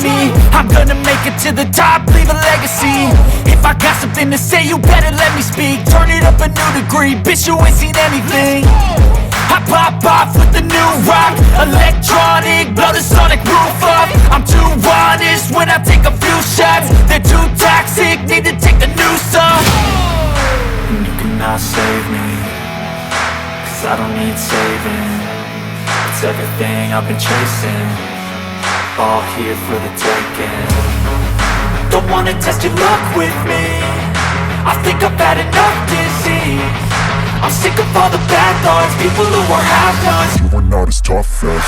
me. I'm gonna make it to the top, leave a legacy. If I got something to say, you better let me speak. Turn it up a new degree, bitch, you ain't seen anything. I pop off with the new rock, electronic, blow the sonic roof up. I'm too honest when I take a few shots. They're too toxic, need to take the noose off. And you cannot save me, 'cause I don't need saving. It's everything I've been chasing, all here for the taking. Don't wanna test your luck with me, I think I've had enough disease. I'm sick of all the bad thoughts, people who are half-nots. You are not as tough as